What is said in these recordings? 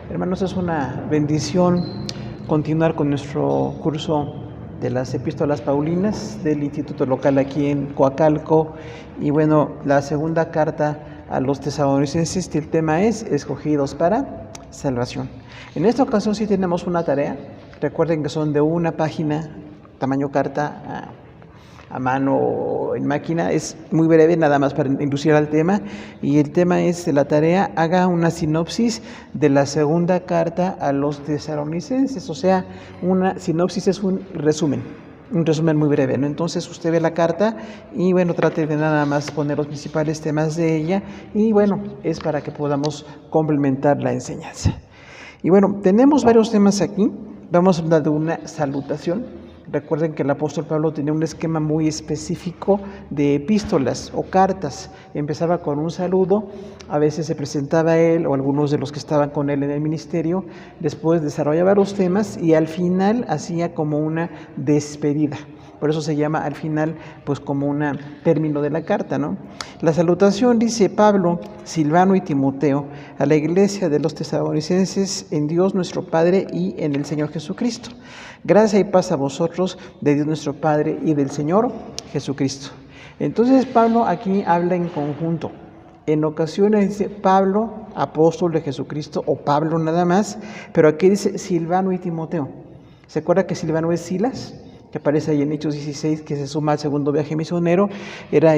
Hermanos, es una bendición continuar con nuestro curso de las epístolas paulinas del instituto local aquí en Coacalco. Y bueno, la segunda carta a los tesalonicenses, el tema es escogidos para salvación. En esta ocasión sí tenemos una tarea. Recuerden que son de una página, tamaño carta, a mano o en máquina. Es muy breve, nada más para inducir al tema, y el tema es de la tarea: haga una sinopsis de la segunda carta a los tesalonicenses. O sea, una sinopsis es un resumen muy breve, ¿no? Entonces usted ve la carta y bueno, trate de nada más poner los principales temas de ella, y bueno, es para que podamos complementar la enseñanza. Y bueno, tenemos varios temas aquí. Vamos a hablar de una salutación. Recuerden que el apóstol Pablo tenía un esquema muy específico de epístolas o cartas. Empezaba con un saludo, a veces se presentaba él o algunos de los que estaban con él en el ministerio, después desarrollaba los temas y al final hacía como una despedida. Por eso se llama al final pues como un término de la carta, ¿no? La salutación dice: Pablo, Silvano y Timoteo, a la iglesia de los tesalonicenses en Dios nuestro Padre y en el Señor Jesucristo. Gracia y paz a vosotros de Dios nuestro Padre y del Señor Jesucristo. Entonces Pablo aquí habla en conjunto. En ocasiones dice Pablo, apóstol de Jesucristo, o Pablo nada más, pero aquí dice Silvano y Timoteo. ¿Se acuerda que Silvano es Silas? Que aparece ahí en Hechos 16, que se suma al segundo viaje misionero. Era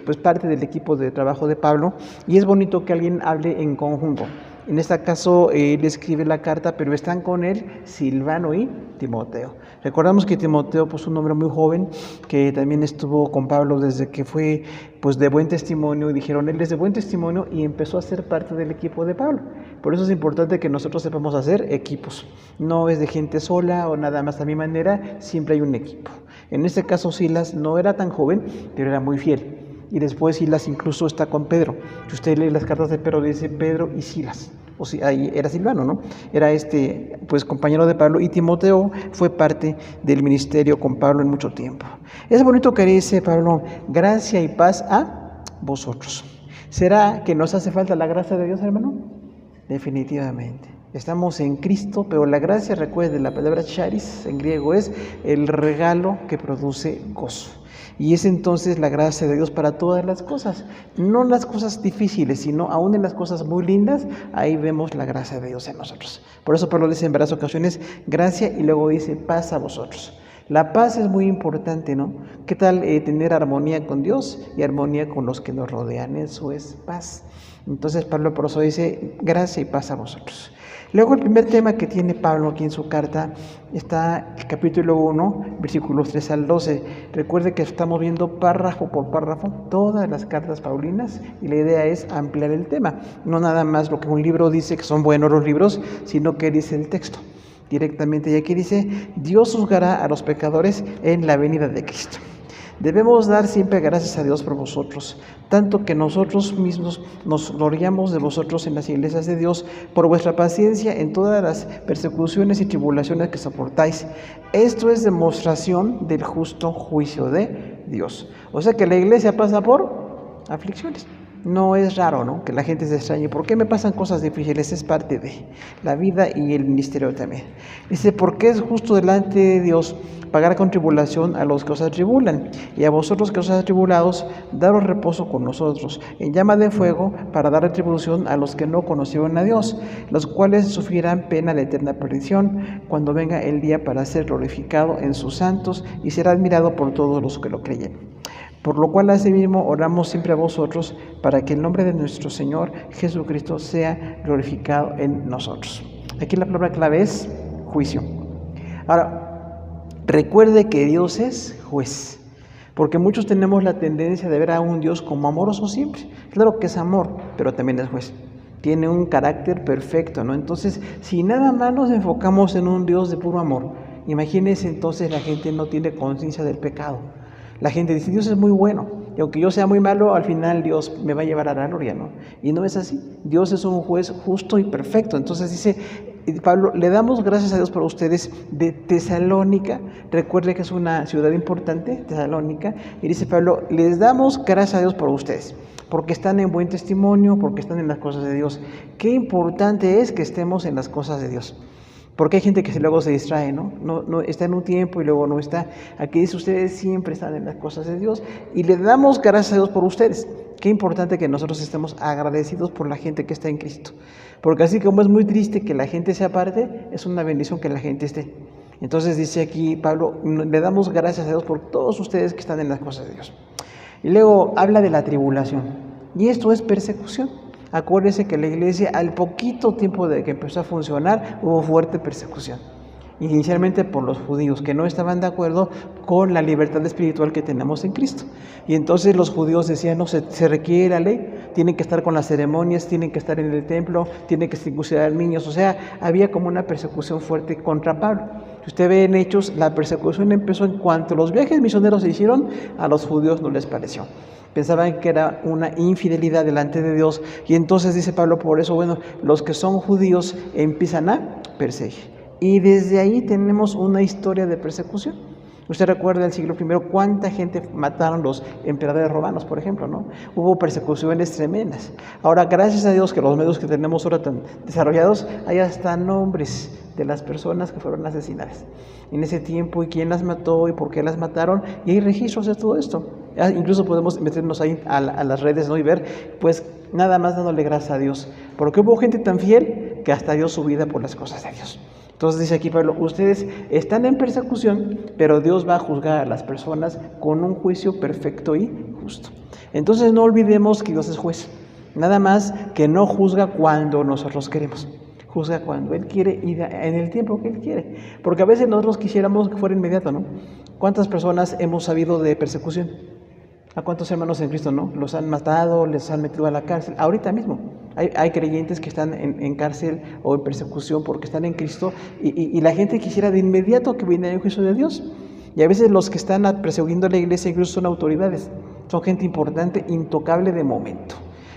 pues parte del equipo de trabajo de Pablo, y es bonito que alguien hable en conjunto. En este caso, él escribe la carta, pero están con él Silvano y Timoteo. Recordamos que Timoteo, pues un hombre muy joven, que también estuvo con Pablo desde que fue pues de buen testimonio, y dijeron, él es de buen testimonio, y empezó a ser parte del equipo de Pablo. Por eso es importante que nosotros sepamos hacer equipos. No es de gente sola o nada más a mi manera, siempre hay un equipo. En este caso, Silas no era tan joven, pero era muy fiel. Y después Silas incluso está con Pedro. Si usted lee las cartas de Pedro, dice Pedro y Silas. O sea, ahí era Silvano, ¿no? Era pues compañero de Pablo, y Timoteo fue parte del ministerio con Pablo en mucho tiempo. Es bonito que dice Pablo: gracia y paz a vosotros. ¿Será que nos hace falta la gracia de Dios, hermano? Definitivamente. Estamos en Cristo, pero la gracia, recuerde, la palabra charis en griego es el regalo que produce gozo. Y es entonces la gracia de Dios para todas las cosas, no las cosas difíciles, sino aún en las cosas muy lindas, ahí vemos la gracia de Dios en nosotros. Por eso Pablo dice en varias ocasiones gracia, y luego dice paz a vosotros. La paz es muy importante, ¿no? ¿Qué tal tener armonía con Dios y armonía con los que nos rodean? Eso es paz. Entonces Pablo por eso dice gracia y paz a vosotros. Luego el primer tema que tiene Pablo aquí en su carta está el capítulo 1, versículos 3 al 12. Recuerde que estamos viendo párrafo por párrafo todas las cartas paulinas, y la idea es ampliar el tema. No nada más lo que un libro dice, que son buenos los libros, sino que dice el texto directamente. Y aquí dice: Dios juzgará a los pecadores en la venida de Cristo. Debemos dar siempre gracias a Dios por vosotros, tanto que nosotros mismos nos gloriamos de vosotros en las iglesias de Dios por vuestra paciencia en todas las persecuciones y tribulaciones que soportáis. Esto es demostración del justo juicio de Dios. O sea que la iglesia pasa por aflicciones. No es raro, ¿no?, que la gente se extrañe. ¿Por qué me pasan cosas difíciles? Es parte de la vida y el ministerio también. Dice: porque es justo delante de Dios pagar con tribulación a los que os atribulan, y a vosotros que os atribulados, daros reposo con nosotros, en llama de fuego, para dar retribución a los que no conocieron a Dios, los cuales sufrirán pena de eterna perdición, cuando venga el día para ser glorificado en sus santos, y será admirado por todos los que lo creyen. Por lo cual asimismo oramos siempre a vosotros, para que el nombre de nuestro Señor Jesucristo sea glorificado en nosotros. Aquí la palabra clave es juicio. Ahora, recuerde que Dios es juez, porque muchos tenemos la tendencia de ver a un Dios como amoroso siempre. Claro que es amor, pero también es juez. Tiene un carácter perfecto, ¿no? Entonces, si nada más nos enfocamos en un Dios de puro amor, imagínense, entonces la gente no tiene conciencia del pecado. La gente dice: Dios es muy bueno, y aunque yo sea muy malo, al final Dios me va a llevar a la gloria, ¿no? Y no es así. Dios es un juez justo y perfecto. Entonces dice Pablo: le damos gracias a Dios por ustedes de Tesalónica. Recuerde que es una ciudad importante, Tesalónica. Y dice Pablo: les damos gracias a Dios por ustedes. porque están en buen testimonio, porque están en las cosas de Dios. Qué importante es que estemos en las cosas de Dios. Porque hay gente que luego se distrae, ¿no? No está en un tiempo y luego no está. Aquí dice, ustedes siempre están en las cosas de Dios y le damos gracias a Dios por ustedes. Qué importante que nosotros estemos agradecidos por la gente que está en Cristo. Porque así como es muy triste que la gente se aparte, es una bendición que la gente esté. Entonces dice aquí Pablo, le damos gracias a Dios por todos ustedes que están en las cosas de Dios. Y luego habla de la tribulación. Y esto es persecución. Acuérdense que la iglesia, al poquito tiempo de que empezó a funcionar, hubo fuerte persecución. Inicialmente por los judíos, que no estaban de acuerdo con la libertad espiritual que tenemos en Cristo. Y entonces los judíos decían, no, se requiere la ley, tienen que estar con las ceremonias, tienen que estar en el templo, tienen que circuncidar niños. O sea, había como una persecución fuerte contra Pablo. Si usted ve en Hechos, la persecución empezó en cuanto los viajes misioneros se hicieron, a los judíos no les pareció. Pensaban que era una infidelidad delante de Dios. Y entonces dice Pablo, por eso, bueno, los que son judíos empiezan a perseguir. Y desde ahí tenemos una historia de persecución. Usted recuerda el siglo I, cuánta gente mataron los emperadores romanos, por ejemplo, ¿no? Hubo persecuciones tremendas. Ahora, gracias a Dios que los medios que tenemos ahora tan desarrollados, hay hasta nombres de las personas que fueron asesinadas en ese tiempo, y quién las mató y por qué las mataron, y hay registros de todo esto. Incluso podemos meternos ahí a las redes, ¿no? Y ver, pues, nada más dándole gracias a Dios, porque hubo gente tan fiel que hasta dio su vida por las cosas de Dios. Entonces dice aquí Pablo, ustedes están en persecución, pero Dios va a juzgar a las personas con un juicio perfecto y justo. Entonces no olvidemos que Dios es juez, nada más que no juzga cuando nosotros queremos, juzga cuando Él quiere y en el tiempo que Él quiere, porque a veces nosotros quisiéramos que fuera inmediato, ¿no? ¿Cuántas personas hemos sabido de persecución? ¿A cuántos hermanos en Cristo, no? Los han matado, les han metido a la cárcel, ahorita mismo. Hay creyentes que están en cárcel o en persecución porque están en Cristo, y la gente quisiera de inmediato que viniera el juicio de Dios. Y a veces los que están persiguiendo a la iglesia incluso son autoridades, son gente importante, intocable de momento.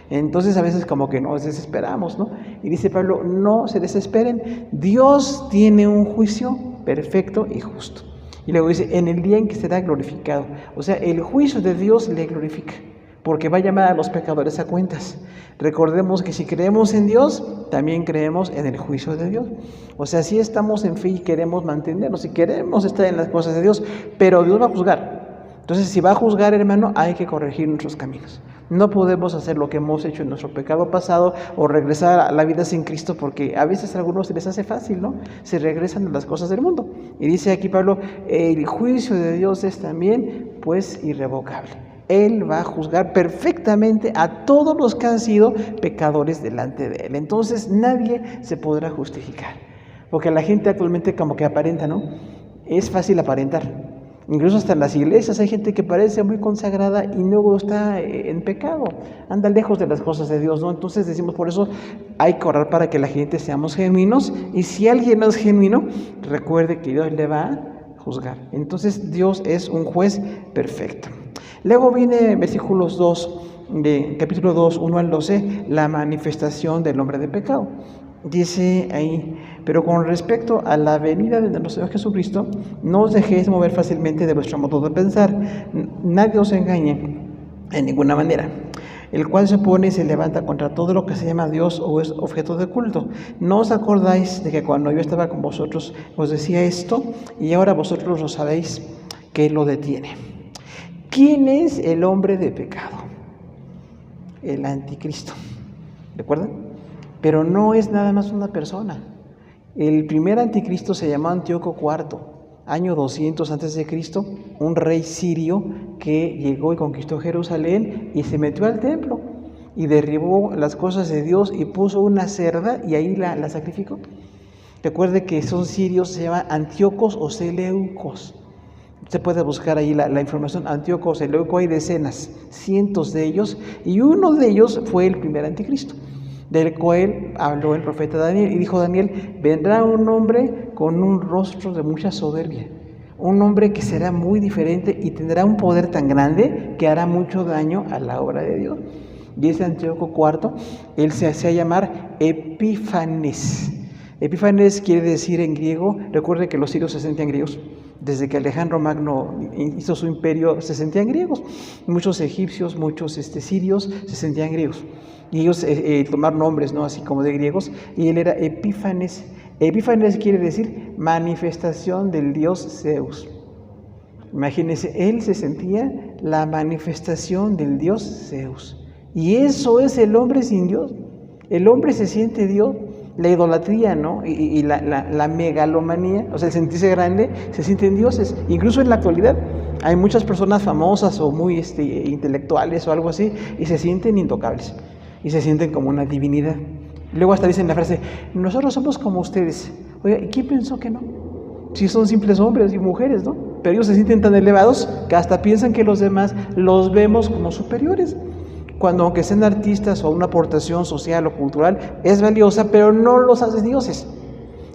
Entonces a veces como que nos desesperamos, ¿no? Y dice Pablo, no se desesperen, Dios tiene un juicio perfecto y justo. Y luego dice, en el día en que será glorificado. O sea, el juicio de Dios le glorifica, porque va a llamar a los pecadores a cuentas. Recordemos que si creemos en Dios, también creemos en el juicio de Dios. O sea, si estamos en fe y queremos mantenernos, y queremos estar en las cosas de Dios, pero Dios va a juzgar. Entonces, si va a juzgar, hermano, hay que corregir nuestros caminos. No podemos hacer lo que hemos hecho en nuestro pecado pasado o regresar a la vida sin Cristo, porque a veces a algunos se les hace fácil, ¿no? Se regresan a las cosas del mundo. Y dice aquí Pablo, el juicio de Dios es también, pues, irrevocable. Él va a juzgar perfectamente a todos los que han sido pecadores delante de Él. Entonces nadie se podrá justificar, porque la gente actualmente como que aparenta, ¿no? Es fácil aparentar. Incluso hasta en las iglesias hay gente que parece muy consagrada y luego está en pecado, anda lejos de las cosas de Dios, ¿no? Entonces decimos, por eso hay que orar para que la gente seamos genuinos, y si alguien no es genuino, recuerde que Dios le va a juzgar. Entonces Dios es un juez perfecto. Luego viene versículos 2, de capítulo 2, 1 al 12, la manifestación del hombre de pecado. Dice ahí, pero con respecto a la venida de nuestro Señor Jesucristo, no os dejéis mover fácilmente de vuestro modo de pensar, nadie os engañe en ninguna manera, el cual se opone y se levanta contra todo lo que se llama Dios o es objeto de culto. ¿No os acordáis de que cuando yo estaba con vosotros os decía esto, y ahora vosotros lo sabéis que lo detiene? ¿Quién es el hombre de pecado? El anticristo, ¿recuerdan? Pero no es nada más una persona. El primer anticristo se llamó Antíoco IV, año 200 a.C., un rey sirio que llegó y conquistó Jerusalén y se metió al templo y derribó las cosas de Dios y puso una cerda y ahí la sacrificó. Recuerde que son sirios, se llaman Antíocos o Seleucos. Usted puede buscar ahí la información, Antíoco, Seleuco, hay decenas, cientos de ellos, y uno de ellos fue el primer anticristo, del cual habló el profeta Daniel, y dijo Daniel, vendrá un hombre con un rostro de mucha soberbia, un hombre que será muy diferente y tendrá un poder tan grande que hará mucho daño a la obra de Dios. Y ese Antíoco IV, él se hacía llamar Epífanes. Epífanes quiere decir en griego, recuerde que los sirios se sentían griegos, Desde que Alejandro Magno hizo su imperio, se sentían griegos. Muchos egipcios, muchos sirios se sentían griegos. Y ellos tomaron nombres, ¿no? Así como de griegos. Y él era Epífanes. Epífanes quiere decir manifestación del dios Zeus. Imagínense, él se sentía la manifestación del dios Zeus. Y eso es el hombre sin Dios. El hombre se siente Dios. La idolatría, ¿no? Y la megalomanía, o sea, el sentirse grande, se sienten dioses. Incluso en la actualidad hay muchas personas famosas o muy intelectuales o algo así, y se sienten intocables, y se sienten como una divinidad. Luego hasta dicen la frase, nosotros somos como ustedes. Oiga, ¿y quién pensó que no? Si son simples hombres y mujeres, ¿no? Pero ellos se sienten tan elevados que hasta piensan que los demás los vemos como superiores. Cuando aunque sean artistas o una aportación social o cultural, es valiosa, pero no los hace dioses.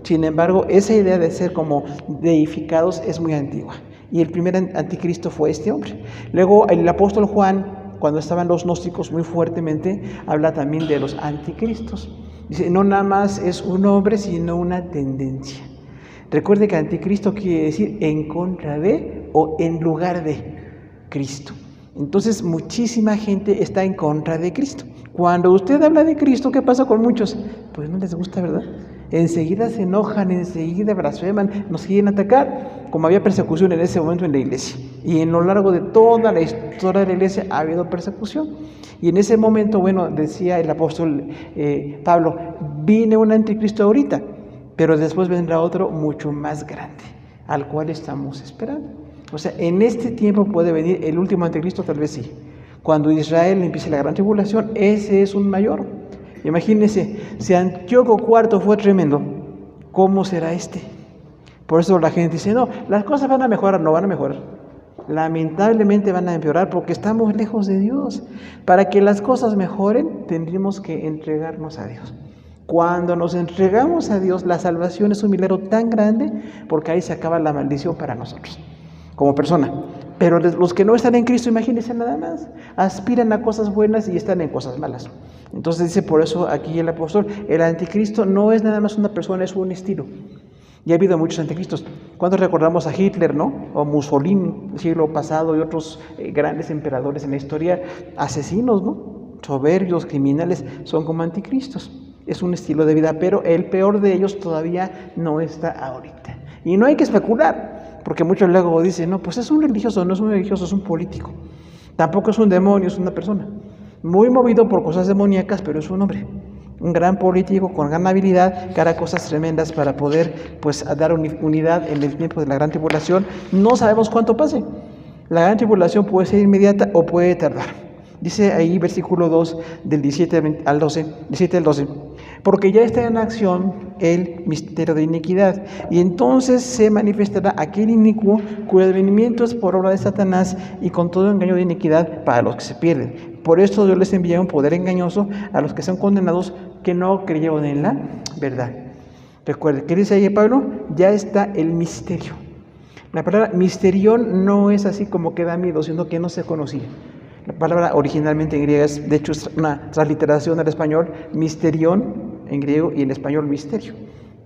Sin embargo, esa idea de ser como deificados es muy antigua. Y el primer anticristo fue este hombre. Luego el apóstol Juan, cuando estaban los gnósticos muy fuertemente, habla también de los anticristos. Dice, no nada más es un hombre, sino una tendencia. Recuerde que anticristo quiere decir en contra de o en lugar de Cristo. Entonces, muchísima gente está en contra de Cristo. Cuando usted habla de Cristo, ¿qué pasa con muchos? Pues no les gusta, ¿verdad? Enseguida se enojan, enseguida blasfeman, nos quieren atacar, como había persecución en ese momento en la iglesia. Y en lo largo de toda la historia de la iglesia ha habido persecución. Y en ese momento, bueno, decía el apóstol Pablo, viene un anticristo ahorita, pero después vendrá otro mucho más grande, al cual estamos esperando. O sea, en este tiempo puede venir el último anticristo, tal vez sí. Cuando Israel empiece la gran tribulación, ese es un mayor. Imagínense, si Antíoco IV fue tremendo, ¿cómo será este? Por eso la gente dice, no, las cosas van a mejorar, no van a mejorar. Lamentablemente van a empeorar porque estamos lejos de Dios. Para que las cosas mejoren, tendríamos que entregarnos a Dios. Cuando nos entregamos a Dios, la salvación es un milagro tan grande porque ahí se acaba la maldición para nosotros, como persona. Pero los que no están en Cristo, imagínense nada más, aspiran a cosas buenas y están en cosas malas. Entonces dice por eso aquí el apóstol, el anticristo no es nada más una persona, es un estilo. Y ha habido muchos anticristos. ¿Cuántos recordamos a Hitler, no? O Mussolini, el siglo pasado, y otros grandes emperadores en la historia, asesinos, ¿no? Soberbios, criminales, son como anticristos. Es un estilo de vida, pero el peor de ellos todavía no está ahorita. Y no hay que especular, porque muchos luego dicen, no, pues es un religioso, no es un religioso, es un político. Tampoco es un demonio, es una persona. Muy movido por cosas demoníacas, pero es un hombre. Un gran político con gran habilidad que hará cosas tremendas para poder pues dar unidad en el tiempo de la gran tribulación. No sabemos cuánto pase. La gran tribulación puede ser inmediata o puede tardar. Dice ahí versículo 2 del 17 al 12, porque ya está en acción el misterio de iniquidad, y entonces se manifestará aquel inicuo cuyo advenimiento es por obra de Satanás y con todo engaño de iniquidad para los que se pierden. Por esto Dios les envía un poder engañoso a los que son condenados que no creyeron en la verdad. Recuerden, ¿qué dice ahí Pablo? Ya está el misterio. La palabra misterión no es así como que da miedo, sino que no se conocía. La palabra originalmente en griego es, de hecho, es una transliteración al español, misterión en griego y en español misterio.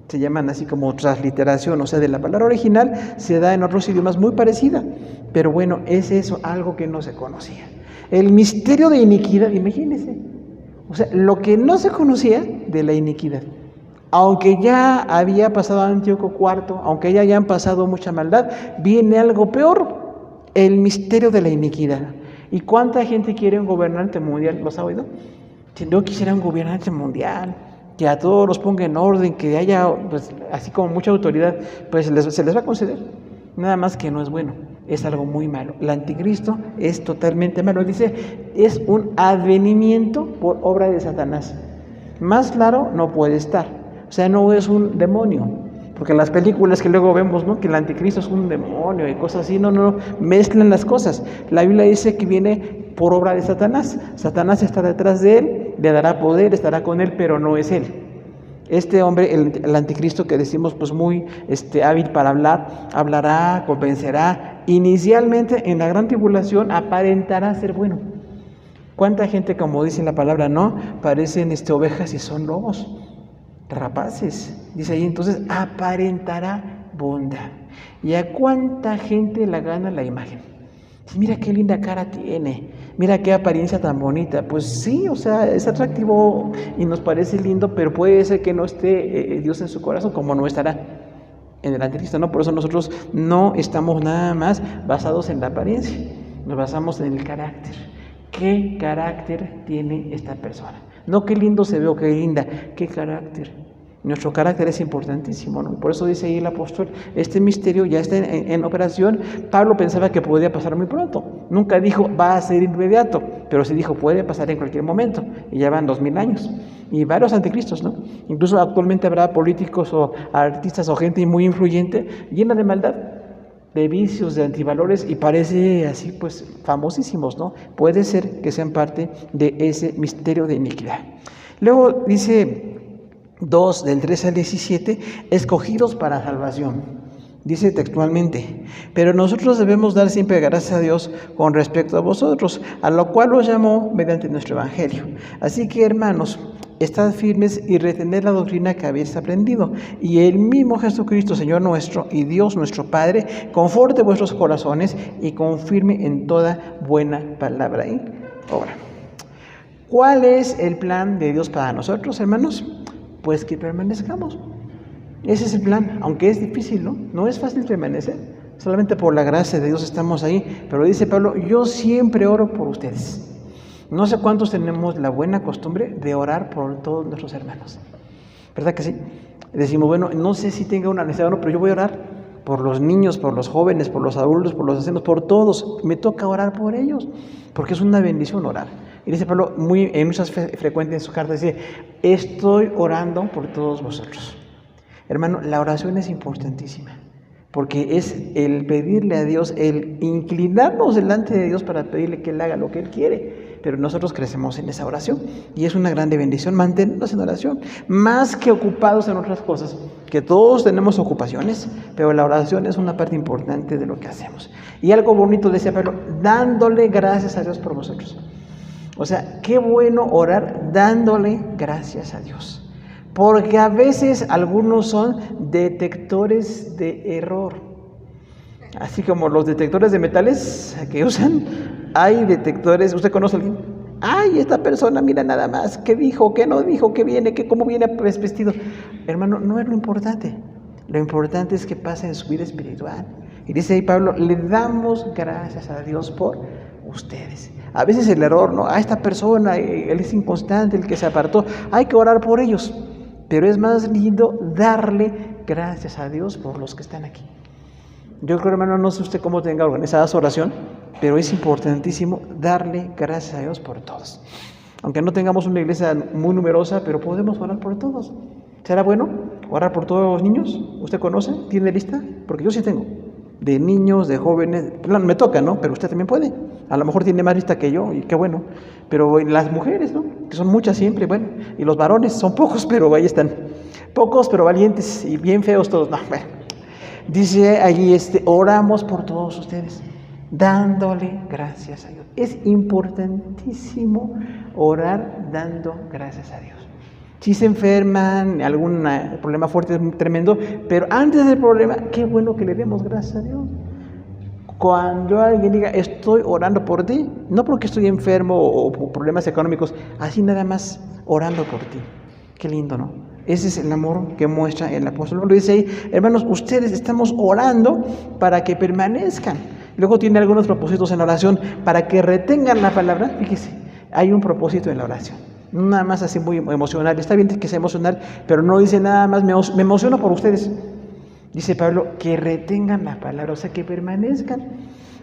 Se llaman así como transliteración, o sea, de la palabra original se da en otros idiomas muy parecida. Pero bueno, es eso, algo que no se conocía. El misterio de iniquidad, imagínense. O sea, lo que no se conocía de la iniquidad. Aunque ya había pasado Antíoco IV, aunque ya hayan pasado mucha maldad, viene algo peor, el misterio de la iniquidad. ¿Y cuánta gente quiere un gobernante mundial? ¿Los ha oído? Si no quisiera un gobernante mundial, que a todos los ponga en orden, que haya, pues, así como mucha autoridad, pues se les va a conceder. Nada más que no es bueno, es algo muy malo. El anticristo es totalmente malo. Dice, es un advenimiento por obra de Satanás. Más claro no puede estar. O sea, no es un demonio. Porque en las películas que luego vemos, ¿no?, que el anticristo es un demonio y cosas así, no, mezclan las cosas. La Biblia dice que viene por obra de Satanás. Satanás está detrás de él, le dará poder, estará con él, pero no es él. Este hombre, el anticristo que decimos pues muy hábil para hablar, hablará, convencerá. Inicialmente en la gran tribulación aparentará ser bueno. ¿Cuánta gente, como dice la palabra, no? Parecen ovejas y son lobos, rapaces. Dice ahí, entonces aparentará bondad. ¿Y a cuánta gente la gana la imagen? Mira qué linda cara tiene, mira qué apariencia tan bonita. Pues sí, o sea, es atractivo y nos parece lindo, pero puede ser que no esté Dios en su corazón, como no estará en el anticristo, ¿no? Por eso nosotros no estamos nada más basados en la apariencia, nos basamos en el carácter. ¿Qué carácter tiene esta persona? No qué lindo se ve o qué linda, qué carácter. Nuestro carácter es importantísimo, ¿no? Por eso dice ahí el apóstol, este misterio ya está en operación. Pablo pensaba que podía pasar muy pronto. Nunca dijo, va a ser inmediato, pero sí dijo, puede pasar en cualquier momento. Y ya van 2000 años. Y varios anticristos, ¿no? Incluso actualmente habrá políticos o artistas o gente muy influyente, llena de maldad, de vicios, de antivalores, y parece así, pues, famosísimos, ¿no? Puede ser que sean parte de ese misterio de iniquidad. Luego dice 2, del 13 al 17, escogidos para salvación. Dice textualmente, pero nosotros debemos dar siempre gracias a Dios con respecto a vosotros, a lo cual os llamó mediante nuestro evangelio. Así que, hermanos, estad firmes y retened la doctrina que habéis aprendido, y el mismo Jesucristo, Señor nuestro, y Dios nuestro Padre, conforte vuestros corazones y confirme en toda buena palabra y obra. ¿Cuál es el plan de Dios para nosotros, hermanos? Pues que permanezcamos. Ese es el plan, aunque es difícil, ¿no? No es fácil permanecer. Solamente por la gracia de Dios estamos ahí. Pero dice Pablo, yo siempre oro por ustedes. No sé cuántos tenemos la buena costumbre de orar por todos nuestros hermanos. ¿Verdad que sí? Decimos, bueno, no sé si tenga una necesidad o no, pero yo voy a orar por los niños, por los jóvenes, por los adultos, por los ancianos, por todos. Me toca orar por ellos, porque es una bendición orar. Y dice Pablo, en muchas frecuentes en su carta, dice, estoy orando por todos vosotros. Hermano, la oración es importantísima, porque es el pedirle a Dios, el inclinarnos delante de Dios para pedirle que Él haga lo que Él quiere. Pero nosotros crecemos en esa oración y es una grande bendición mantenernos en oración, más que ocupados en otras cosas, que todos tenemos ocupaciones, pero la oración es una parte importante de lo que hacemos. Y algo bonito decía Pablo, dándole gracias a Dios por vosotros. O sea, qué bueno orar dándole gracias a Dios. Porque a veces algunos son detectores de error. Así como los detectores de metales que usan, hay detectores. ¿Usted conoce a alguien? Ay, esta persona, mira nada más, ¿qué dijo? ¿Qué no dijo? ¿Qué viene? ¿Cómo viene vestido? Hermano, no es lo importante. Lo importante es que pasa en su vida espiritual. Y dice ahí Pablo, le damos gracias a Dios por ustedes. A veces el error, ¿no? Esta persona, él es inconstante, el que se apartó, hay que orar por ellos. Pero es más lindo darle gracias a Dios por los que están aquí. Yo creo, hermano, no sé usted cómo tenga organizada su oración, pero es importantísimo darle gracias a Dios por todos. Aunque no tengamos una iglesia muy numerosa, pero podemos orar por todos. ¿Será bueno orar por todos los niños? ¿Usted conoce? ¿Tiene lista? Porque yo sí tengo. De niños, de jóvenes, me toca, ¿no? Pero usted también puede. A lo mejor tiene más lista que yo, y qué bueno. Pero las mujeres, ¿no? Que son muchas siempre, bueno. Y los varones son pocos, pero ahí están. Pocos, pero valientes y bien feos todos. No, bueno. Dice allí, oramos por todos ustedes, dándole gracias a Dios. Es importantísimo orar dando gracias a Dios. Si se enferman, algún problema fuerte, tremendo, pero antes del problema, qué bueno que le demos gracias a Dios. Cuando alguien diga, estoy orando por ti, no porque estoy enfermo o por problemas económicos, así nada más orando por ti. Qué lindo, ¿no? Ese es el amor que muestra el apóstol. Lo dice ahí, hermanos, ustedes estamos orando para que permanezcan. Luego tiene algunos propósitos en la oración, para que retengan la palabra. Fíjese, hay un propósito en la oración. No nada más así muy emocional. Está bien que sea emocional, pero no dice nada más, me emociono por ustedes. Dice Pablo, que retengan la palabra, o sea, que permanezcan,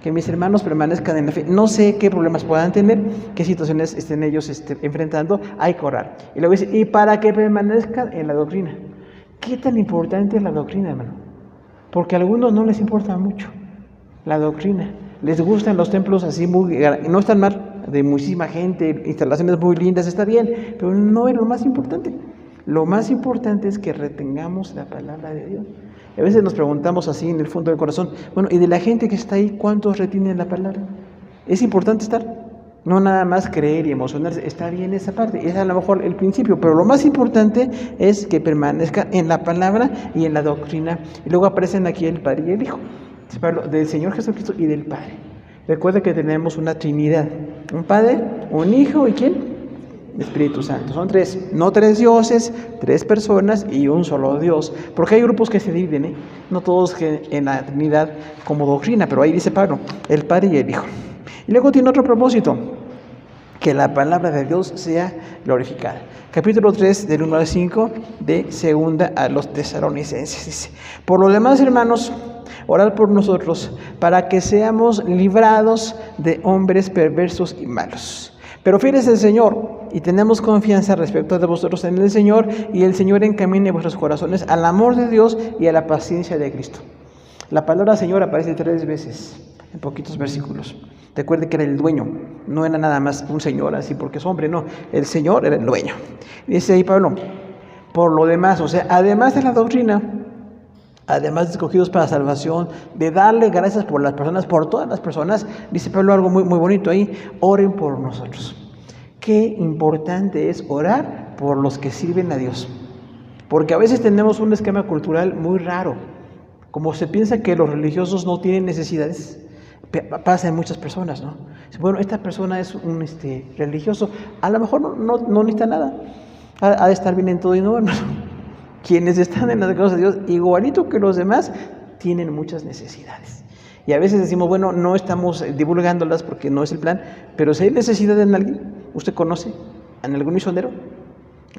que mis hermanos permanezcan en la fe. No sé qué problemas puedan tener, qué situaciones estén ellos enfrentando, hay que orar. Y luego dice, y para que permanezcan en la doctrina. ¿Qué tan importante es la doctrina, hermano? Porque a algunos no les importa mucho la doctrina. Les gustan los templos así no están mal, de muchísima gente, instalaciones muy lindas, está bien, pero no es lo más importante. Lo más importante es que retengamos la palabra de Dios. A veces nos preguntamos así en el fondo del corazón, bueno, y de la gente que está ahí, ¿cuántos retienen la palabra? ¿Es importante estar? No nada más creer y emocionarse, está bien esa parte, es a lo mejor el principio, pero lo más importante es que permanezca en la palabra y en la doctrina. Y luego aparecen aquí el Padre y el Hijo, del Señor Jesucristo y del Padre. Recuerda que tenemos una Trinidad, un Padre, un Hijo y ¿quién? Espíritu Santo. Son tres, no tres dioses, tres personas y un solo Dios. Porque hay grupos que se dividen, no todos en la Trinidad como doctrina, pero ahí dice Pablo, el Padre y el Hijo. Y luego tiene otro propósito, que la palabra de Dios sea glorificada. Capítulo 3, del 1 al 5, de segunda a los Tesalonicenses. Dice, por lo demás, hermanos, orad por nosotros, para que seamos librados de hombres perversos y malos. Pero fiel es el Señor, y tenemos confianza respecto de vosotros en el Señor, y el Señor encamine vuestros corazones al amor de Dios y a la paciencia de Cristo. La palabra Señor aparece 3 veces, en poquitos versículos. Recuerde que era el dueño, no era nada más un señor así porque es hombre, no, el Señor era el dueño. Dice ahí Pablo, por lo demás, o sea, además de la doctrina, además de escogidos para salvación, de darle gracias por las personas, por todas las personas, dice Pablo algo muy, muy bonito ahí, oren por nosotros. Qué importante es orar por los que sirven a Dios, porque a veces tenemos un esquema cultural muy raro, como se piensa que los religiosos no tienen necesidades. Pasa en muchas personas, ¿no? Bueno, esta persona es un religioso, a lo mejor no necesita nada, ha de estar bien en todo y no, hermano. Quienes están en las cosas de Dios, igualito que los demás, tienen muchas necesidades. Y a veces decimos, bueno, no estamos divulgándolas porque no es el plan, pero si hay necesidad en alguien, ¿usted conoce? ¿En algún misionero?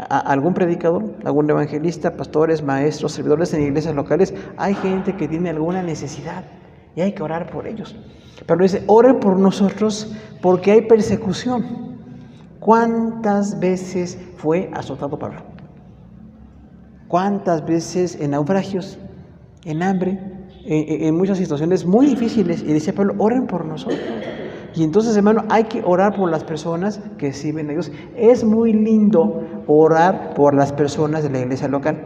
¿A algún predicador? ¿Algún evangelista? ¿Pastores, maestros, servidores en iglesias locales? Hay gente que tiene alguna necesidad y hay que orar por ellos. Pero dice, oren por nosotros porque hay persecución. ¿Cuántas veces fue azotado Pablo? ¿Cuántas veces en naufragios, en hambre, en muchas situaciones muy difíciles? Y dice Pablo, oren por nosotros. Y entonces, hermano, hay que orar por las personas que sirven a Dios. Es muy lindo orar por las personas de la iglesia local.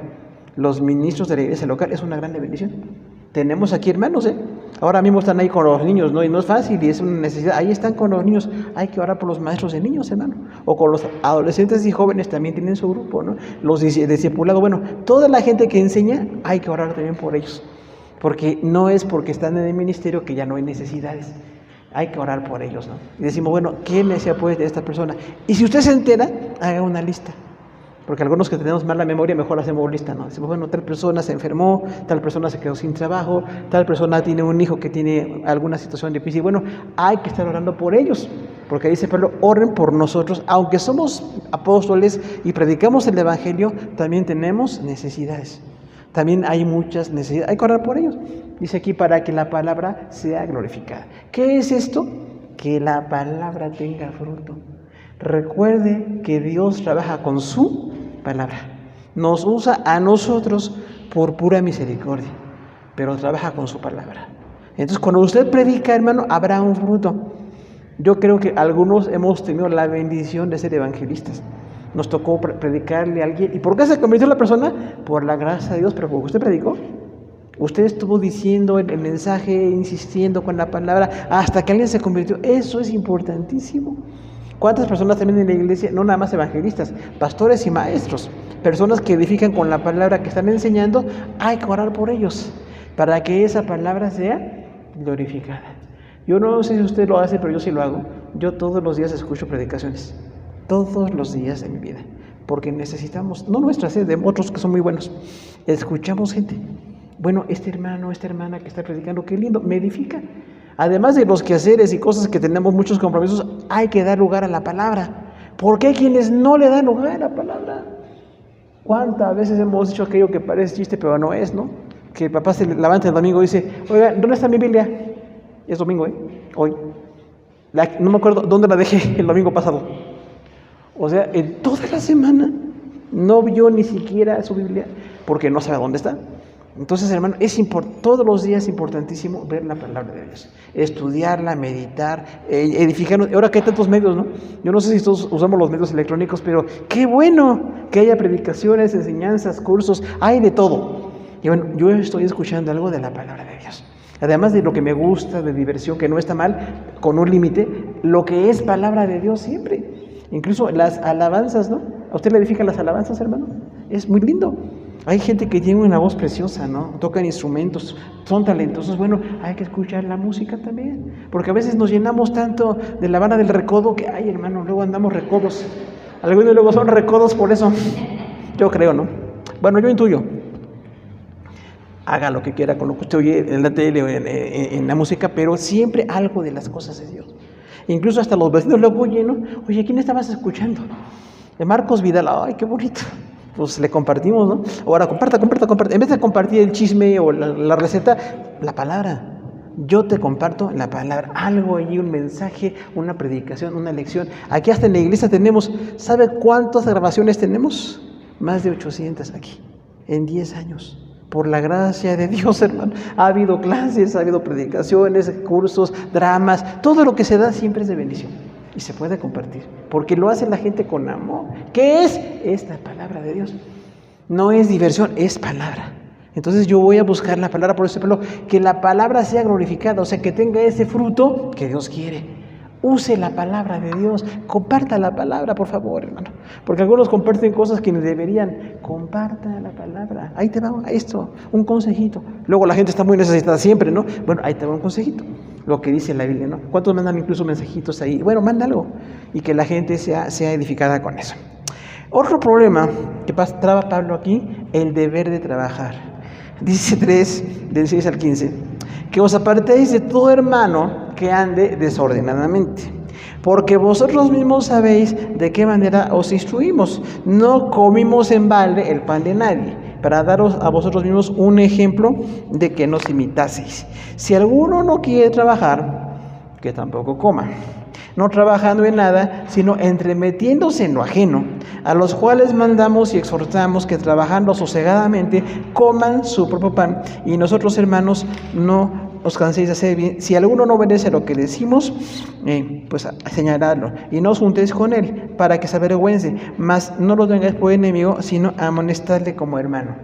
Los ministros de la iglesia local es una gran bendición. Tenemos aquí hermanos, ahora mismo están ahí con los niños, ¿no? Y no es fácil y es una necesidad. Ahí están con los niños. Hay que orar por los maestros de niños, hermano. O con los adolescentes y jóvenes también tienen su grupo, ¿no? Los discipulados, bueno, toda la gente que enseña, hay que orar también por ellos. Porque no es porque están en el ministerio que ya no hay necesidades. Hay que orar por ellos, ¿no? Y decimos, bueno, ¿qué necesidad puede de esta persona? Y si usted se entera, haga una lista. Porque algunos que tenemos mala memoria, mejor hacemos lista, ¿no? Decimos, bueno, tal persona se enfermó, tal persona se quedó sin trabajo, tal persona tiene un hijo que tiene alguna situación difícil. Bueno, hay que estar orando por ellos, porque dice Pablo, oren por nosotros. Aunque somos apóstoles y predicamos el evangelio, también tenemos necesidades. También hay muchas necesidades, hay que orar por ellos. Dice aquí, para que la palabra sea glorificada. ¿Qué es esto? Que la palabra tenga fruto. Recuerde que Dios trabaja con su palabra. Nos usa a nosotros por pura misericordia, pero trabaja con su palabra. Entonces, cuando usted predica, hermano, habrá un fruto. Yo creo que algunos hemos tenido la bendición de ser evangelistas. Nos tocó predicarle a alguien. ¿Y por qué se convirtió la persona? Por la gracia de Dios, pero porque usted predicó. Usted estuvo diciendo el mensaje, insistiendo con la palabra, hasta que alguien se convirtió. Eso es importantísimo. ¿Cuántas personas también en la iglesia, no nada más evangelistas, pastores y maestros, personas que edifican con la palabra que están enseñando? Hay que orar por ellos, para que esa palabra sea glorificada. Yo no sé si usted lo hace, pero yo sí lo hago. Yo todos los días escucho predicaciones, todos los días de mi vida, porque necesitamos, no nuestras, de otros que son muy buenos, escuchamos gente. Bueno, este hermano, esta hermana que está predicando, qué lindo, me edifica. Además de los quehaceres y cosas que tenemos muchos compromisos, hay que dar lugar a la palabra. Porque hay quienes no le dan lugar a la palabra. ¿Cuántas veces hemos dicho aquello que parece chiste, pero no es, ¿no? Que el papá se levanta el domingo y dice, oiga, ¿dónde está mi Biblia? Es domingo, hoy. No me acuerdo dónde la dejé el domingo pasado. O sea, en toda la semana no vio ni siquiera su Biblia porque no sabe dónde está. Entonces, hermano, todos los días es importantísimo ver la palabra de Dios, estudiarla, meditar, edificarnos. Ahora que hay tantos medios, ¿no? Yo no sé si todos usamos los medios electrónicos, pero qué bueno que haya predicaciones, enseñanzas, cursos, hay de todo. Y bueno, yo estoy escuchando algo de la palabra de Dios. Además de lo que me gusta, de diversión, que no está mal, con un límite, lo que es palabra de Dios siempre. Incluso las alabanzas, ¿no? ¿A usted le edifican las alabanzas, hermano? Es muy lindo. Hay gente que tiene una voz preciosa, ¿no? Tocan instrumentos, son talentosos. Bueno, hay que escuchar la música también. Porque a veces nos llenamos tanto de la vara del recodo que, ay, hermano, luego andamos recodos. Algunos luego son recodos por eso. Yo creo, ¿no? Bueno, yo intuyo. Haga lo que quiera con lo que usted oye en la tele o en la música, pero siempre algo de las cosas de Dios. Incluso hasta los vecinos luego oyen, ¿no? Oye, ¿quién estabas escuchando? De Marcos Vidal. Ay, qué bonito. Pues le compartimos, ¿no? Ahora, comparta. En vez de compartir el chisme o la receta, la palabra. Yo te comparto la palabra, algo allí, un mensaje, una predicación, una lección. Aquí hasta en la iglesia tenemos, ¿sabe cuántas grabaciones tenemos? Más de 800 aquí, en 10 años. Por la gracia de Dios, hermano. Ha habido clases, ha habido predicaciones, cursos, dramas. Todo lo que se da siempre es de bendición. Y se puede compartir. Porque lo hace la gente con amor. ¿Qué es? Es la palabra de Dios. No es diversión, es palabra. Entonces yo voy a buscar la palabra, por eso, que la palabra sea glorificada, o sea, que tenga ese fruto que Dios quiere. Use la palabra de Dios, comparta la palabra, por favor, hermano. Porque algunos comparten cosas que no deberían. Comparta la palabra. Ahí te va esto, un consejito. Luego la gente está muy necesitada siempre, ¿no? Bueno, ahí te va un consejito. Lo que dice la Biblia, ¿no? ¿Cuántos mandan incluso mensajitos ahí? Bueno, mándalo. Y que la gente sea edificada con eso. Otro problema que traba Pablo aquí, el deber de trabajar. Dice 3, del 6 al 15, que os apartéis de todo hermano que ande desordenadamente, porque vosotros mismos sabéis de qué manera os instruimos. No comimos en balde el pan de nadie, para daros a vosotros mismos un ejemplo de que nos imitaseis. Si alguno no quiere trabajar, que tampoco coma, no trabajando en nada, sino entremetiéndose en lo ajeno, a los cuales mandamos y exhortamos que trabajando sosegadamente coman su propio pan, y nosotros, hermanos, no os canséis de hacer bien. Si alguno no obedece a lo que decimos, pues a señalarlo, y no os juntéis con él, para que se avergüence, mas no lo tengáis por enemigo, sino amonestadle como hermano.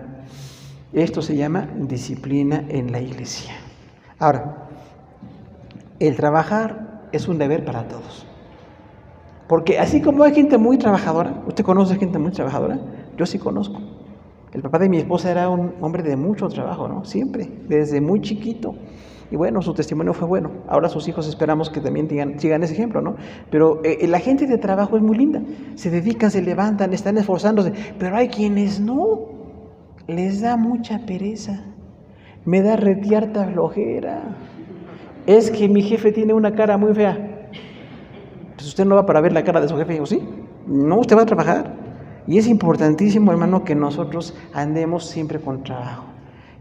Esto se llama disciplina en la iglesia. Ahora, el trabajar es un deber para todos. Porque así como hay gente muy trabajadora, ¿usted conoce gente muy trabajadora? Yo sí conozco. El papá de mi esposa era un hombre de mucho trabajo, ¿no? Siempre, desde muy chiquito. Y bueno, su testimonio fue bueno. Ahora sus hijos esperamos que también sigan ese ejemplo, ¿no? Pero la gente de trabajo es muy linda. Se dedican, se levantan, están esforzándose. Pero hay quienes no. Les da mucha pereza. Me da retiarta flojera. Es que mi jefe tiene una cara muy fea. Pues usted no va para ver la cara de su jefe, ¿o sí? No, usted va a trabajar. Y es importantísimo, hermano, que nosotros andemos siempre con trabajo.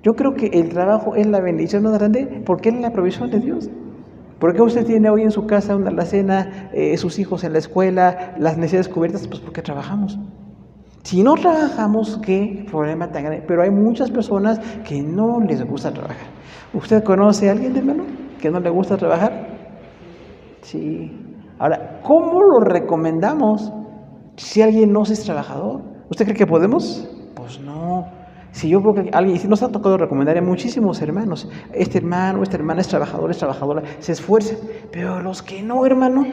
Yo creo que el trabajo es la bendición más grande porque es la provisión de Dios. ¿Por qué usted tiene hoy en su casa una alacena, sus hijos en la escuela, las necesidades cubiertas? Pues porque trabajamos. Si no trabajamos, ¿qué problema tan grande? Pero hay muchas personas que no les gusta trabajar. ¿Usted conoce a alguien, hermano, que no le gusta trabajar? Sí. Ahora, ¿cómo lo recomendamos si alguien no es trabajador? ¿Usted cree que podemos? Pues no. Si yo creo que alguien, si nos ha tocado recomendar a muchísimos hermanos, este hermano, esta hermana es trabajador, es trabajadora, se esfuerza, pero los que no, hermano,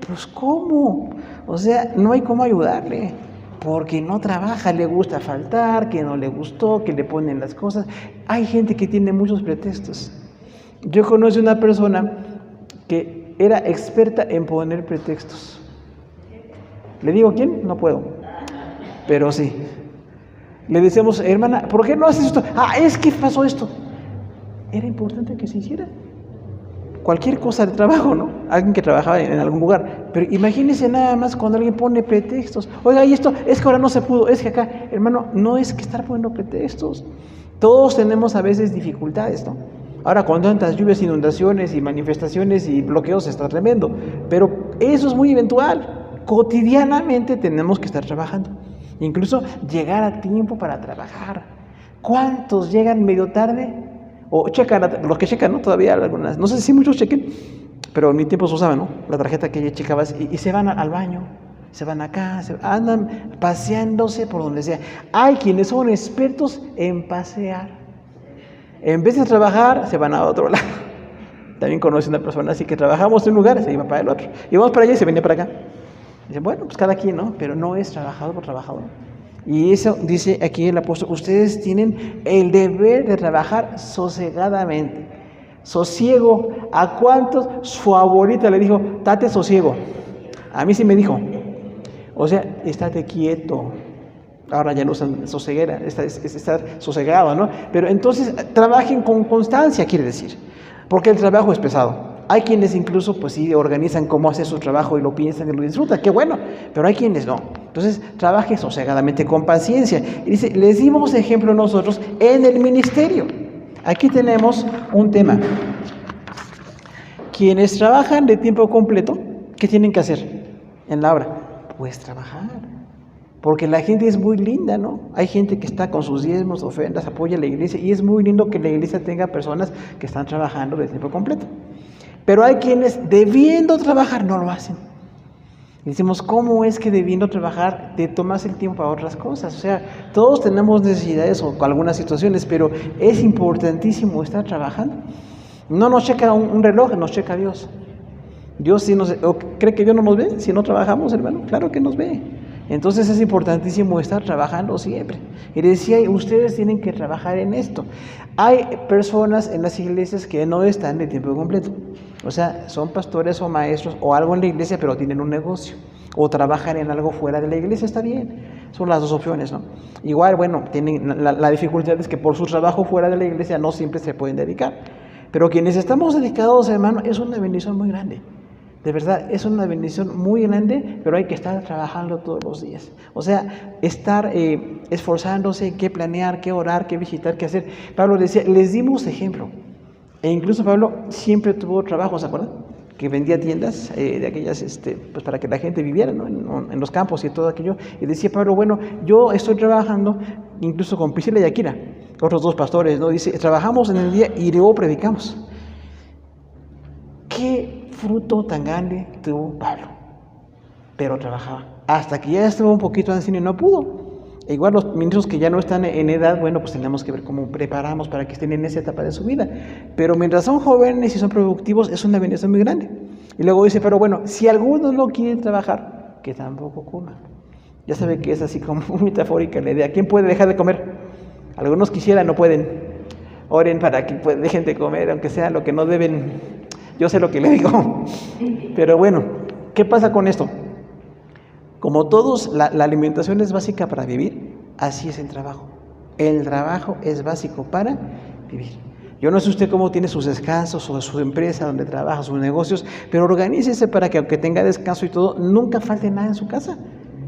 pues ¿cómo? O sea, no hay cómo ayudarle, porque no trabaja, le gusta faltar, que no le gustó, que le ponen las cosas. Hay gente que tiene muchos pretextos. Yo conocí una persona que era experta en poner pretextos. ¿Le digo quién? No puedo, pero sí. Le decíamos, hermana, ¿por qué no haces esto? Es que pasó esto. Era importante que se hiciera. Cualquier cosa de trabajo, ¿no? Alguien que trabajaba en algún lugar. Pero imagínese nada más cuando alguien pone pretextos. Oiga, y esto, es que ahora no se pudo, es que acá, hermano, no es que estar poniendo pretextos. Todos tenemos a veces dificultades, ¿no? Ahora con tantas lluvias, inundaciones y manifestaciones y bloqueos está tremendo. Pero eso es muy eventual. Cotidianamente tenemos que estar trabajando. Incluso llegar a tiempo para trabajar. ¿Cuántos llegan medio tarde? O checan, los que checan, ¿no? Todavía algunas, no sé si muchos chequen, pero en mi tiempo se usaba, ¿no? La tarjeta que ya checabas y se van al baño, se van acá, andan paseándose por donde sea. Hay quienes son expertos en pasear. En vez de trabajar, se van a otro lado. También conocí una persona así que trabajamos en un lugar, se iba para el otro. Íbamos para allá y se venía para acá. Dice, bueno, pues cada quien, ¿no? Pero no es trabajador por trabajador. Y eso dice aquí el apóstol, ustedes tienen el deber de trabajar sosegadamente. Sosiego. ¿A cuántos su abuelita le dijo, date sosiego? A mí sí me dijo. O sea, estate quieto. Ahora ya no usan soseguera, es estar sosegado, ¿no? Pero entonces trabajen con constancia, quiere decir. Porque el trabajo es pesado. Hay quienes incluso, pues sí, organizan cómo hacer su trabajo y lo piensan y lo disfrutan, qué bueno, pero hay quienes no. Entonces, trabaje sosegadamente, con paciencia. Y dice, les dimos ejemplo nosotros en el ministerio. Aquí tenemos un tema. Quienes trabajan de tiempo completo, ¿qué tienen que hacer en la obra? Pues trabajar. Porque la gente es muy linda, ¿no? Hay gente que está con sus diezmos, ofrendas, apoya a la iglesia, y es muy lindo que la iglesia tenga personas que están trabajando de tiempo completo. Pero hay quienes, debiendo trabajar, no lo hacen. Y decimos, ¿cómo es que debiendo trabajar te tomas el tiempo para otras cosas? O sea, todos tenemos necesidades o algunas situaciones, pero es importantísimo estar trabajando. No nos checa un reloj, nos checa Dios. Dios sí ¿cree que Dios no nos ve si no trabajamos, hermano? Claro que nos ve. Entonces es importantísimo estar trabajando siempre. Y decía, ustedes tienen que trabajar en esto. Hay personas en las iglesias que no están de tiempo completo. O sea, son pastores o maestros o algo en la iglesia, pero tienen un negocio. O trabajan en algo fuera de la iglesia, está bien. Son las dos opciones, ¿no? Igual, bueno, tienen la dificultad es que por su trabajo fuera de la iglesia no siempre se pueden dedicar. Pero quienes estamos dedicados, hermano, es una bendición muy grande. De verdad, es una bendición muy grande, pero hay que estar trabajando todos los días. O sea, estar esforzándose, qué planear, qué orar, qué visitar, qué hacer. Pablo decía, les dimos ejemplo. E incluso Pablo siempre tuvo trabajo, ¿se acuerdan? Que vendía tiendas de aquellas, pues para que la gente viviera, ¿no? En los campos y todo aquello. Y decía Pablo, bueno, yo estoy trabajando incluso con Priscila y Aquila, otros dos pastores, ¿no? Dice, trabajamos en el día y luego predicamos. ¿Qué fruto tan grande tuvo Pablo? Pero trabajaba. Hasta que ya estuvo un poquito anciano y no pudo. E igual los ministros que ya no están en edad, bueno, pues tenemos que ver cómo preparamos para que estén en esa etapa de su vida. Pero mientras son jóvenes y son productivos, es una bendición muy grande. Y luego dice, pero bueno, si algunos no quieren trabajar, que tampoco coman. Ya sabe que es así como muy metafórica la idea. ¿Quién puede dejar de comer? Algunos quisieran, no pueden. Oren para que dejen de comer, aunque sea lo que no deben. Yo sé lo que le digo. Pero bueno, ¿qué pasa con esto? Como todos, la alimentación es básica para vivir, así es el trabajo. El trabajo es básico para vivir. Yo no sé usted cómo tiene sus descansos o su empresa donde trabaja, sus negocios, pero organícese para que aunque tenga descanso y todo, nunca falte nada en su casa.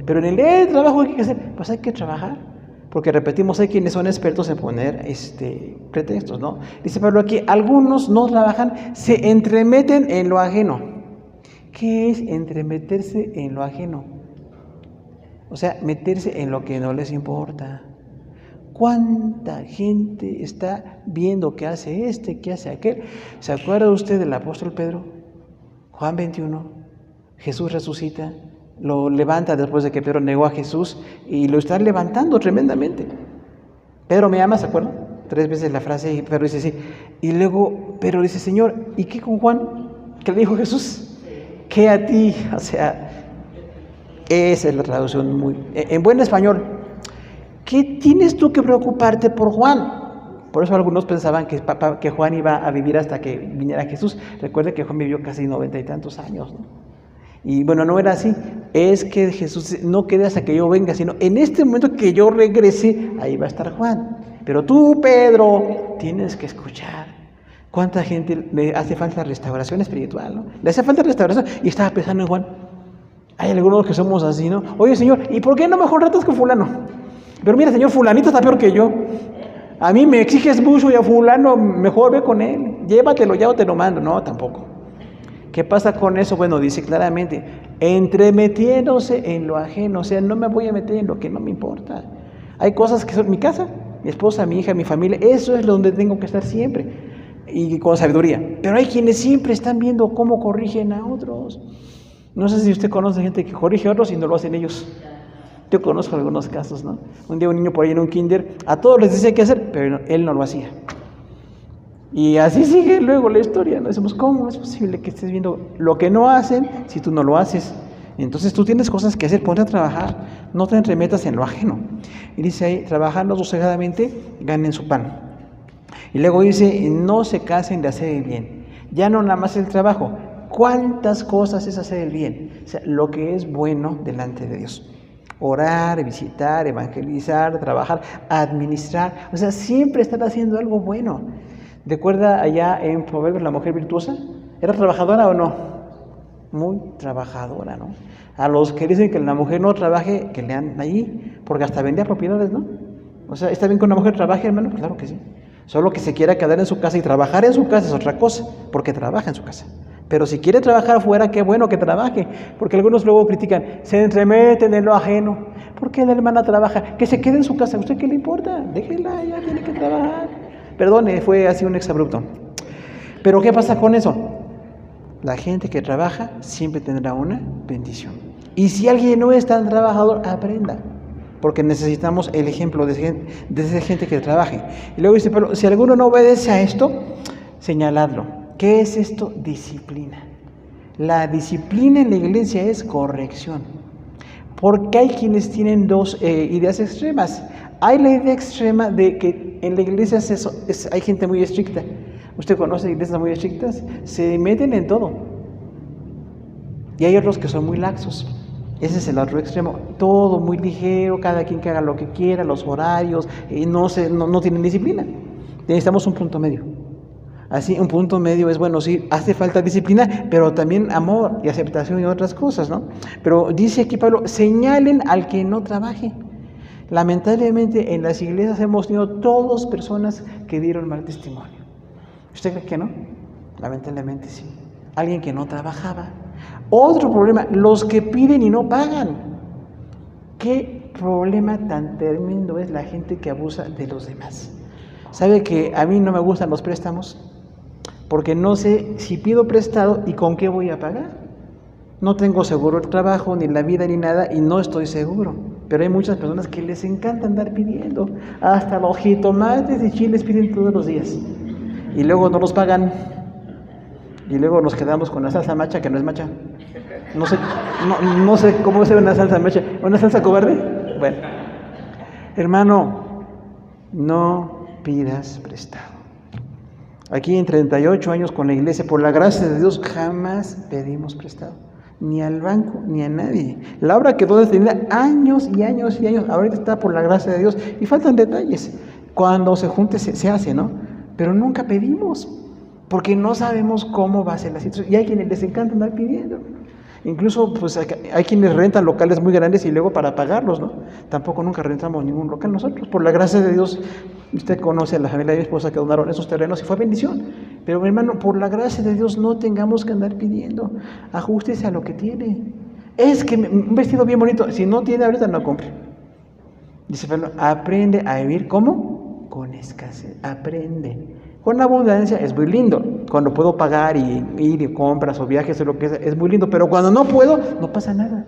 Pero en el día de trabajo, ¿qué hay que hacer? Pues hay que trabajar. Porque repetimos, hay quienes son expertos en poner pretextos, ¿no? Dice Pablo aquí, algunos no trabajan, se entremeten en lo ajeno. ¿Qué es entremeterse en lo ajeno? O sea, meterse en lo que no les importa. ¿Cuánta gente está viendo qué hace qué hace aquel? ¿Se acuerda usted del apóstol Pedro? Juan 21, Jesús resucita, lo levanta después de que Pedro negó a Jesús y lo está levantando tremendamente. Pedro, ¿me amas? ¿Se acuerdan? 3 veces la frase y Pedro dice sí. Y luego Pedro dice, Señor, ¿y qué con Juan? ¿Qué le dijo Jesús? ¿Qué a ti? O sea, esa es la traducción en buen español. ¿Qué tienes tú que preocuparte por Juan? Por eso algunos pensaban que Juan iba a vivir hasta que viniera Jesús. Recuerde que Juan vivió casi 90 y tantos años, ¿no? Y bueno, no era así. Es que Jesús no quede hasta que yo venga, sino en este momento que yo regrese, ahí va a estar Juan. Pero tú, Pedro, tienes que escuchar. ¿Cuánta gente le hace falta restauración espiritual, no? Le hace falta restauración y estaba pensando en Juan. Hay algunos que somos así, ¿no? Oye, Señor, ¿y por qué no mejor tratas con fulano? Pero mira, Señor, fulanito está peor que yo. A mí me exiges mucho y a fulano mejor ve con él. Llévatelo, ya o te lo mando. No, tampoco. ¿Qué pasa con eso? Bueno, dice claramente, entremetiéndose en lo ajeno. O sea, no me voy a meter en lo que no me importa. Hay cosas que son mi casa, mi esposa, mi hija, mi familia. Eso es donde tengo que estar siempre. Y con sabiduría. Pero hay quienes siempre están viendo cómo corrigen a otros. No sé si usted conoce gente que corrige a otros y no lo hacen ellos. Yo conozco algunos casos, ¿no? Un día un niño por ahí en un kinder, a todos les decía qué hacer, pero él no lo hacía. Y así sigue luego la historia, ¿no? Decimos, ¿cómo es posible que estés viendo lo que no hacen si tú no lo haces? Entonces tú tienes cosas que hacer, ponte a trabajar, no te entremetas en lo ajeno. Y dice ahí, trabajando sosegadamente, ganen su pan. Y luego dice, no se cansen de hacer el bien. Ya no nada más el trabajo, ¿cuántas cosas es hacer el bien? O sea, lo que es bueno delante de Dios. Orar, visitar, evangelizar, trabajar, administrar. O sea, siempre estar haciendo algo bueno. ¿Recuerda allá en Proverbios la mujer virtuosa? ¿Era trabajadora o no? Muy trabajadora, ¿no? A los que dicen que la mujer no trabaje, que lean allí, porque hasta vendía propiedades, ¿no? O sea, ¿está bien que una mujer trabaje, hermano? Claro que sí. Solo que se quiera quedar en su casa y trabajar en su casa es otra cosa, porque trabaja en su casa. Pero si quiere trabajar afuera, qué bueno que trabaje, porque algunos luego critican, se entremeten en lo ajeno. ¿Por qué la hermana trabaja? Que se quede en su casa, ¿a usted qué le importa? Déjela, ella tiene que trabajar. Perdone, fue así un exabrupto. Pero ¿qué pasa con eso? La gente que trabaja siempre tendrá una bendición. Y si alguien no es tan trabajador, aprenda. Porque necesitamos el ejemplo de esa gente que trabaje. Y luego dice, pero si alguno no obedece a esto, señaladlo. ¿Qué es esto? Disciplina. La disciplina en la iglesia es corrección. Porque hay quienes tienen dos ideas extremas. Hay la idea extrema de que en la iglesia hay gente muy estricta. ¿Usted conoce iglesias muy estrictas? Se meten en todo. Y hay otros que son muy laxos. Ese es el otro extremo, todo muy ligero, cada quien que haga lo que quiera, los horarios, no tienen disciplina. Necesitamos un punto medio. Así, un punto medio es bueno, sí, hace falta disciplina, pero también amor y aceptación y otras cosas, ¿no? Pero dice aquí Pablo, señalen al que no trabaje. Lamentablemente en las iglesias hemos tenido todas personas que dieron mal testimonio. ¿Usted cree que no? Lamentablemente sí. Alguien que no trabajaba. Otro problema, los que piden y no pagan. ¿Qué problema tan tremendo es la gente que abusa de los demás? ¿Sabe que a mí no me gustan los préstamos? Porque no sé si pido prestado y con qué voy a pagar. No tengo seguro el trabajo, ni la vida, ni nada, y no estoy seguro. Pero hay muchas personas que les encanta andar pidiendo. Hasta los jitomates y chiles piden todos los días. Y luego no los pagan. Y luego nos quedamos con la salsa macha, que no es macha. No sé cómo se ve una salsa macha. ¿Una salsa cobarde? Bueno. Hermano, no pidas prestado. Aquí en 38 años con la iglesia, por la gracia de Dios, jamás pedimos prestado. Ni al banco, ni a nadie. La obra quedó detenida años y años y años. Ahorita está por la gracia de Dios. Y faltan detalles. Cuando se junte se hace, ¿no? Pero nunca pedimos. Porque no sabemos cómo va a ser la situación. Y hay quienes les encanta andar pidiendo. Incluso pues hay quienes rentan locales muy grandes y luego para pagarlos, ¿no? Tampoco nunca rentamos ningún local nosotros. Por la gracia de Dios, usted conoce a la familia de mi esposa que donaron esos terrenos y fue bendición. Pero mi hermano, por la gracia de Dios no tengamos que andar pidiendo. Ajústese a lo que tiene. Es que un vestido bien bonito, si no tiene ahorita no compre. Dice Pablo, aprende a vivir ¿cómo? Con escasez. Aprende. Con abundancia es muy lindo. Cuando puedo pagar y ir y compras o viajes o lo que sea, es muy lindo. Pero cuando no puedo, no pasa nada.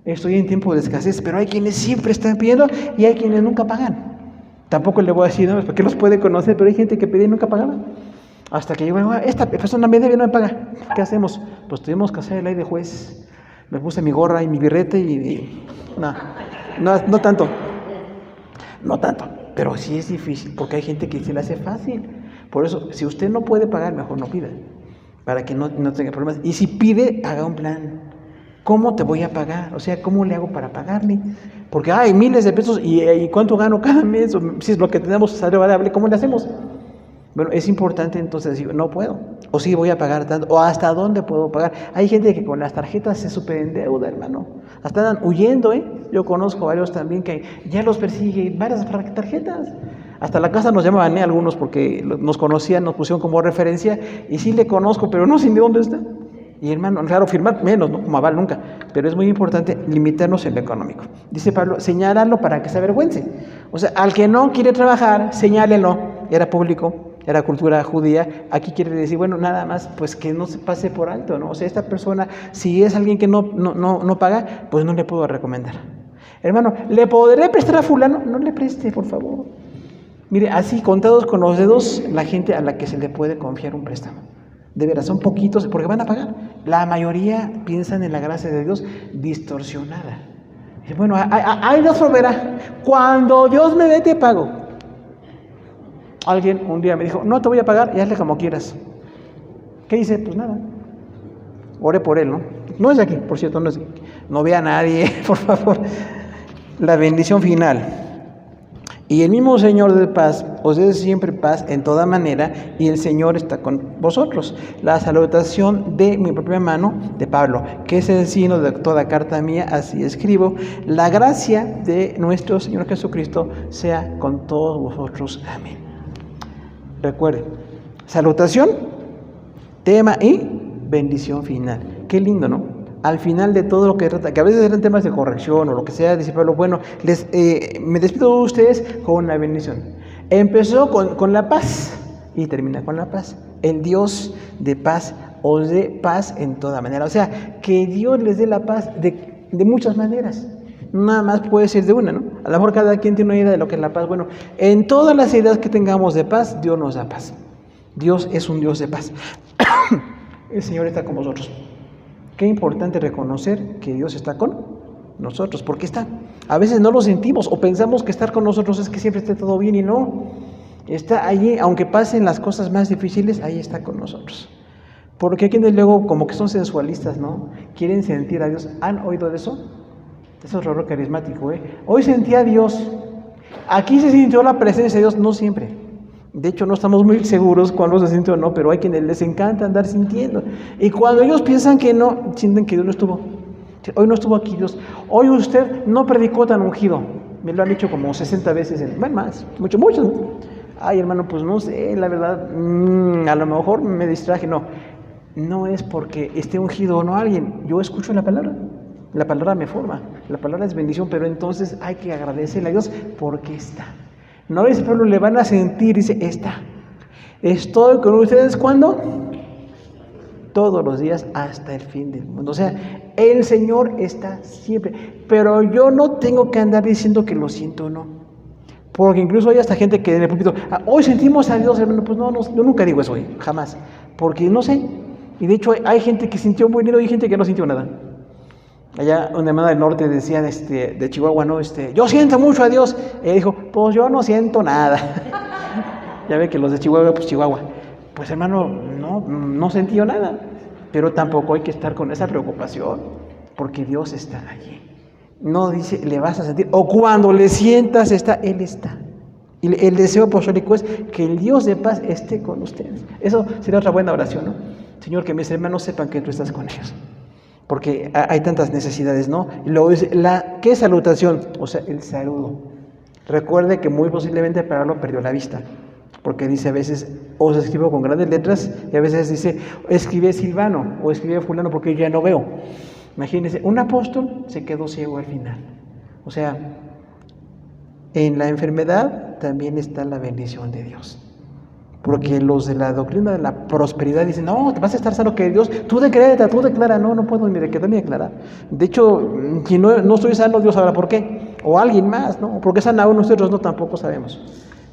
Estoy en tiempo de escasez, pero hay quienes siempre están pidiendo y hay quienes nunca pagan. Tampoco le voy a decir, ¿no? Porque los puede conocer, pero hay gente que pide y nunca pagaba. Hasta que yo, esta persona me debe y no me paga. ¿Qué hacemos? Pues tuvimos que hacer el ley de juez. Me puse mi gorra y mi birrete y no tanto. No tanto. Pero sí es difícil, porque hay gente que se le hace fácil. Por eso, si usted no puede pagar, mejor no pida, para que no tenga problemas. Y si pide, haga un plan. ¿Cómo te voy a pagar? O sea, ¿cómo le hago para pagarle? Porque hay miles de pesos y ¿cuánto gano cada mes? O si es lo que tenemos salario variable, ¿cómo le hacemos? Bueno, es importante entonces decir, no puedo. O sí voy a pagar tanto. O hasta dónde puedo pagar. Hay gente que con las tarjetas se superendeuda, hermano. Hasta andan huyendo, ¿eh? Yo conozco varios también que ya los persigue varias tarjetas. Hasta la casa nos llamaban algunos porque nos conocían, nos pusieron como referencia y sí le conozco, pero no sé de dónde está. Y hermano, claro, firmar menos, no como aval nunca, pero es muy importante limitarnos en lo económico. Dice Pablo, señálalo para que se avergüence. O sea, al que no quiere trabajar, señálelo. Era público, era cultura judía. Aquí quiere decir, bueno, nada más, pues que no se pase por alto, ¿no? O sea, esta persona, si es alguien que no paga, pues no le puedo recomendar. Hermano, ¿le podré prestar a fulano? No le preste, por favor. Mire, así contados con los dedos, la gente a la que se le puede confiar un préstamo. De veras, son poquitos porque van a pagar. La mayoría piensan en la gracia de Dios distorsionada. Dice, bueno, ahí Dios proveerá. Cuando Dios me dé, te pago. Alguien un día me dijo, no te voy a pagar y hazle como quieras. ¿Qué dice? Pues nada. Oré por él, ¿no? No es de aquí, por cierto, no es de aquí. No vea a nadie, por favor. La bendición final. Y el mismo Señor de paz os dé siempre paz en toda manera, y el Señor está con vosotros. La salutación de mi propia mano, de Pablo, que es el signo de toda carta mía, así escribo. La gracia de nuestro Señor Jesucristo sea con todos vosotros. Amén. Recuerden, salutación, tema y bendición final. Qué lindo, ¿no? Al final de todo lo que trata, que a veces eran temas de corrección o lo que sea, dice Pablo, bueno, me despido de ustedes con una bendición. Empezó con la paz y termina con la paz. El Dios de paz os dé paz en toda manera. O sea, que Dios les dé la paz de muchas maneras. Nada más puede ser de una, ¿no? A lo mejor cada quien tiene una idea de lo que es la paz. Bueno, en todas las ideas que tengamos de paz, Dios nos da paz. Dios es un Dios de paz. El Señor está con vosotros. Qué importante reconocer que Dios está con nosotros, porque está. A veces no lo sentimos o pensamos que estar con nosotros es que siempre esté todo bien y no. Está allí, aunque pasen las cosas más difíciles, ahí está con nosotros. Porque hay quienes luego como que son sensualistas, ¿no? Quieren sentir a Dios. ¿Han oído de eso? Eso es raro carismático, ¿eh? Hoy sentí a Dios. Aquí se sintió la presencia de Dios, no siempre. De hecho, no estamos muy seguros cuándo se siente o no, pero hay quienes les encanta andar sintiendo. Y cuando ellos piensan que no, sienten que Dios no estuvo. Hoy no estuvo aquí Dios. Hoy usted no predicó tan ungido. Me lo han dicho como 60 veces. Bueno, más, muchos. ¿No? Ay, hermano, pues no sé, la verdad, a lo mejor me distraje. No es porque esté ungido o no alguien. Yo escucho la palabra. La palabra me forma. La palabra es bendición, pero entonces hay que agradecerle a Dios porque está. No dice Pablo, le van a sentir, dice, está. Estoy con ustedes, ¿cuándo? Todos los días hasta el fin del mundo. O sea, el Señor está siempre. Pero yo no tengo que andar diciendo que lo siento o no. Porque incluso hay hasta gente que en el púlpito, hoy sentimos a Dios, hermano. Pues no, yo nunca digo eso hoy, jamás. Porque no sé. Y de hecho hay gente que sintió muy lindo y gente que no sintió nada. Allá una hermana del norte decía de Chihuahua, ¿no? Yo siento mucho a Dios. Dijo, pues yo no siento nada. Ya ve que los de Chihuahua, pues Chihuahua. Pues hermano, no sentí nada. Pero tampoco hay que estar con esa preocupación, porque Dios está allí. No dice, le vas a sentir, o cuando le sientas Él está. Y el deseo apostólico es que el Dios de paz esté con ustedes. Eso sería otra buena oración, ¿no? Señor, que mis hermanos sepan que tú estás con ellos. Porque hay tantas necesidades, ¿no? ¿Qué salutación? O sea, el saludo. Recuerde que muy posiblemente Pablo perdió la vista, porque dice a veces, os escribo con grandes letras, y a veces dice, escribe Silvano, o escribe fulano porque ya no veo. Imagínense, un apóstol se quedó ciego al final. O sea, en la enfermedad también está la bendición de Dios. Porque los de la doctrina de la prosperidad dicen, no, te vas a estar sano que Dios, tú declara, no puedo ni declarar. De hecho, si no estoy sano, Dios sabrá por qué. O alguien más, ¿no? ¿Por qué sana uno nosotros? No, tampoco sabemos.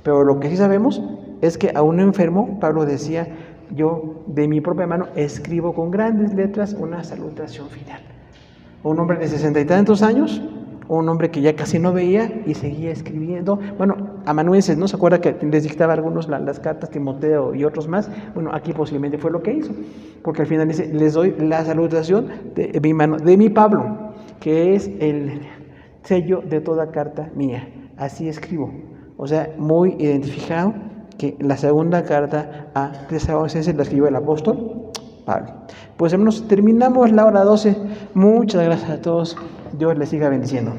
Pero lo que sí sabemos es que a un enfermo, Pablo decía, yo de mi propia mano escribo con grandes letras una salutación final. Un hombre de 60 y tantos años, un hombre que ya casi no veía y seguía escribiendo. Bueno, amanuenses, ¿no? ¿Se acuerda que les dictaba a algunos las cartas, Timoteo y otros más? Bueno, aquí posiblemente fue lo que hizo, porque al final dice, les doy la salutación de mi mano, de mi Pablo, que es el sello de toda carta mía. Así escribo. O sea, muy identificado que la segunda carta a Tesalonicenses la escribió el apóstol Pablo. Pues hermanos, terminamos la hora 12. Muchas gracias a todos. Dios les siga bendiciendo.